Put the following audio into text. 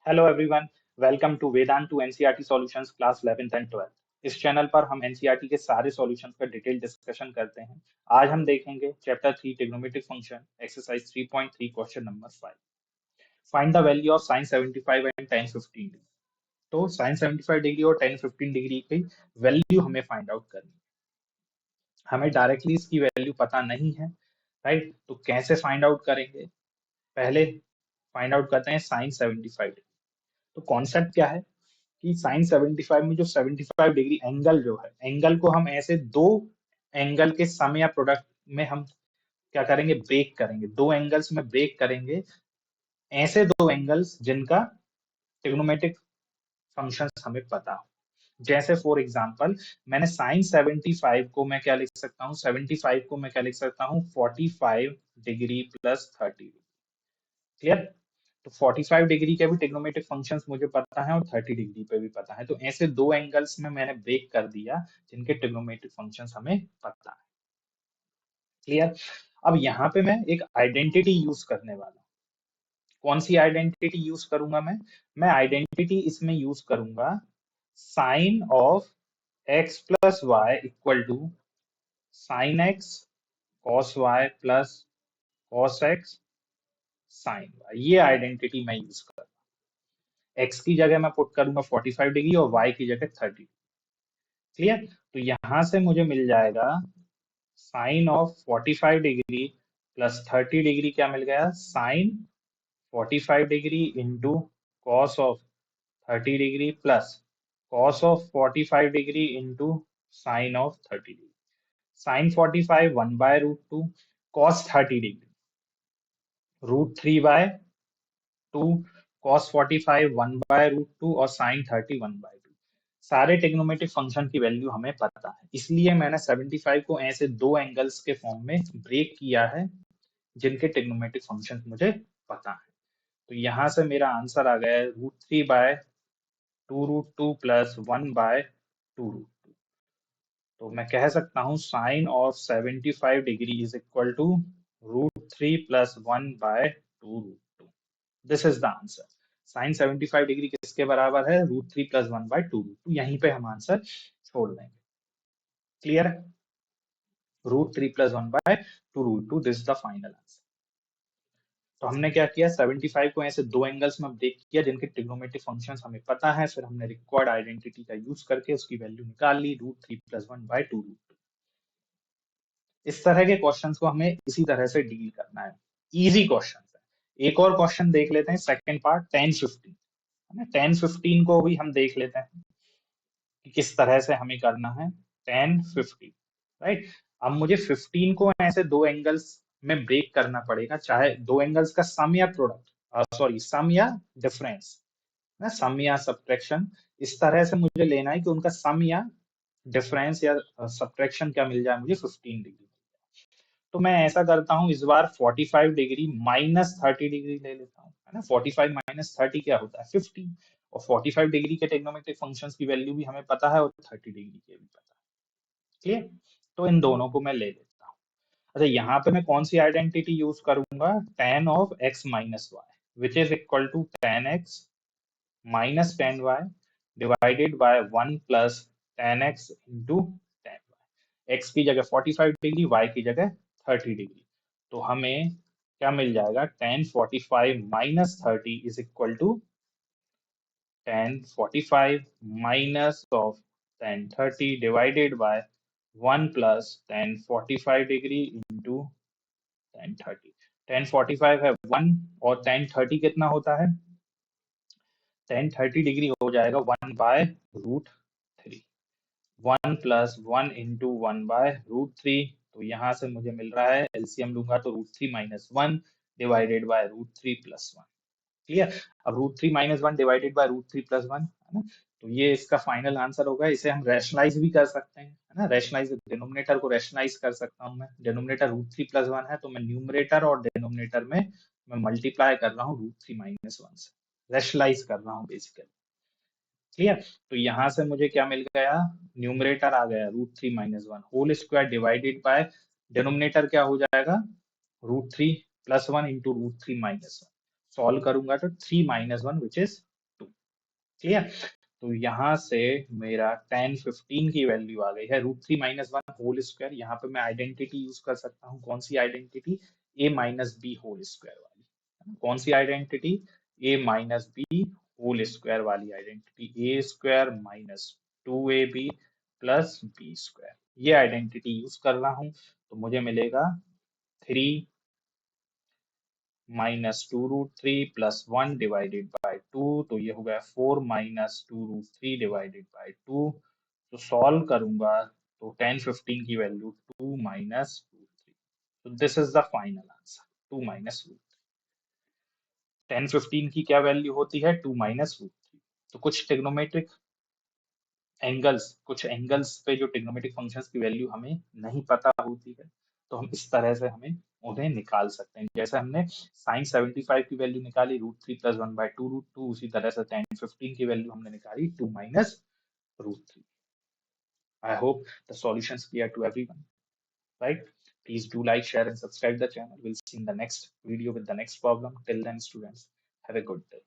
Hello everyone, welcome to Vedantu NCERT solutions class 11th and 12th। इस channel पर हम NCERT के सारे सॉल्यूशंस का डिटेल डिस्कशन करते हैं। आज हम देखेंगे chapter 3 trigonometric function exercise 3.3 question number 5। Find the value of sin 75 and tan 15 degree. तो sin 75 डिग्री और tan 15 डिग्री की वैल्यू हमें फाइंड आउट करनी है। हमें डायरेक्टली इसकी वैल्यू पता नहीं है, राइट? तो कैसे फाइंड आउट करेंगे? पहले फाइंड आउट करते हैं sin 75 डिग्री। तो कॉन्सेप्ट क्या है कि साइन 75 में जो 75 डिग्री एंगल जो है, एंगल को हम ऐसे दो एंगल के सम या प्रोडक्ट में हम क्या करेंगे, ब्रेक करेंगे। दो एंगल्स में ब्रेक करेंगे, ऐसे दो एंगल्स जिनका ट्रिग्नोमेट्रिक फंक्शंस हमें पता हो। जैसे फॉर एग्जांपल मैंने साइन 75 को मैं क्या लिख सकता हूँ, 75 को मैं क्या लिख सकता हूँ, 45 डिग्री प्लस 30। क्लियर? तो 45 डिग्री के भी ट्रिग्नोमेट्रिक फंक्शंस मुझे पता है और 30 डिग्री पे भी पता है। तो ऐसे दो एंगल्स में मैंने ब्रेक कर दिया जिनके ट्रिग्नोमेट्रिक फंक्शंस हमें पता है। क्लियर? अब यहाँ पे मैं एक आइडेंटिटी यूज करने वाला हूँ। कौन सी आइडेंटिटी यूज करूंगा मैं आइडेंटिटी इसमें यूज करूंगा sine of x plus y equal to sine x cos y plus cos x sine y. ये आइडेंटिटी मैं यूज कर, x की जगह मैं पुट करूंगा 45 डिग्री और y की जगह 30। क्लियर? तो यहां से मुझे मिल जाएगा sine of 45 degree plus 30 degree, क्या मिल गया, sine 45 degree into cos of 30 degree plus cos of 45 degree into sine of 30 degree. Sine 45 1/√2, cos 30 degree √3/2, cos 45 1/√2 और sin 30 1/2। सारे ट्रिग्नोमेट्रिक फंक्शन की वैल्यू हमें पता है, इसलिए मैंने 75 को ऐसे दो एंगल्स के फॉर्म में ब्रेक किया है जिनके ट्रिग्नोमेट्रिक फंक्शन मुझे पता है। तो यहाँ से मेरा आंसर आ गया है √3/2√2 प्लस 1/2√2। तो मैं कह सकता हूँ sine of 75 degree is equal to √3 plus 1/2√2। This is the answer. Sine 75 degree किसके बराबर है, √3 प्लस 1/2√2। यहीं पे हम आंसर छोड़ देंगे। क्लियर है? √3 plus 1/2√2, this is the final answer. तो हमने क्या किया, 75 को ऐसे दो एंगल्स में ब्रेक किया जिनके ट्रिग्नोमेट्रिक फंक्शंस हमें पता है, फिर हमने रिक्वायर्ड आइडेंटिटी का यूज करके उसकी वैल्यू निकाल ली, √3 प्लस 1/2√2। इस तरह के क्वेश्चंस को हमें इसी तरह से डील करना है। इजी क्वेश्चन है। एक और क्वेश्चन देख लेते हैं, सेकंड पार्ट, 10-15 है ना। 10-15 को भी हम देख लेते हैं कि किस तरह से हमें करना है। 10-15, राइट? अब मुझे 15 को ऐसे दो एंगल्स में ब्रेक करना पड़ेगा, चाहे दो एंगल्स का सम या प्रोडक्ट, सॉरी सम या डिफरेंस, ना सम या सब्ट्रैक्शन, इस तरह से मुझे लेना है कि उनका सम या डिफरेंस या सब्ट्रैक्शन क्या मिल जाए मुझे, 15 डिग्री। तो मैं ऐसा करता हूँ, इस बार 45 डिग्री माइनस 30 डिग्री ले लेता हूँ, है ना। 45 माइनस 30 क्या होता है, 15। और 45 डिग्री के ट्रिग्नोमेट्रिक फंक्शंस की वैल्यू भी हमें पता है और 30 डिग्री के भी पता है। क्लियर? तो इन दोनों को मैं ले लेता हूँ। अच्छा, यहाँ पे मैं कौन सी आइडेंटिटी यूज करूंगा, tan of x minus y which is equal to tan x minus tan y divided by 1 plus tan x into tan y। x की जगह 45 डिग्री, y की जगह 30 डिग्री। तो हमें क्या मिल जाएगा, tan 45 minus 30 is equal to tan 45 minus of tan 30 divided by 1 plus tan 45 degree into tan 30। tan 45 है 1 और tan 30 कितना होता है, tan 30 डिग्री हो जाएगा 1/√3। 1 प्लस 1 इंटू 1/√3। तो यहाँ से मुझे मिल रहा है, एलसीएम लूंगा तो √3 minus 1 divided by √3 plus 1। Clear? अब √3 माइनस 1 डिवाइडेड बाय √3 प्लस 1, है ना। तो ये इसका फाइनल आंसर होगा। इसे हम रैशनलाइज भी कर सकते हैं, है ना। रैशनलाइज, डिनोमिनेटर को रैशनलाइज कर सकता हूँ मैं। डिनोमिनेटर √3 प्लस 1 है, तो मैं न्यूमरेटर और डिनोमिनेटर में मैं मल्टीप्लाई कर रहा हूँ √3 माइनस 1 से, रैशनलाइज कर रहा हूँ बेसिकली। क्लियर? तो यहाँ से मुझे क्या मिल गया, न्यूमरेटर आ गया √3 minus 1 whole square divided by denominator क्या हो जाएगा, √3 प्लस 1 इंटू √3 माइनस 1। सॉल्व करूंगा तो 3 माइनस 1 विच इज क्लियर। तो यहाँ से मेरा 1015 की वैल्यू आ गई है √3 - 1 होल स्क्वायर। यहाँ पे मैं आइडेंटिटी यूज कर सकता हूँ, कौन सी identity, a - b whole square वाली। कौन सी identity, a - b whole square वाली identity, a² - 2ab plus b²। ये आइडेंटिटी यूज कर रहा हूँ, तो मुझे मिलेगा 3 -2√3 + 1 डिवाइडेड बाय 2, तो ये हो गया 4 -2√3 डिवाइडेड बाय 2। तो सॉल्व करूंगा तो 1015 की वैल्यू 2 - √3। तो this is the final answer, 2 - √3। 1015 की क्या वैल्यू होती है, 2 - √3। तो कुछ ट्रिग्नोमेट्रिक एंगल्स, कुछ एंगल्स पे जो ट्रिग्नोमेट्रिक फंक्शंस की वैल्यू हमें नहीं पता होती है, तो हम इस तरह से हमें उन्हें निकाल सकते हैं। जैसे हमने साइन 75 की वैल्यू निकाली √3 + 1/2√2, उसी तरह से 1015 की वैल्यू हमने निकाली 2 - √3। I hope the solution is clear to everyone, right? Please do like, share, and subscribe the channel. We'll see in the next video with the next problem. Till then, students, have a good day.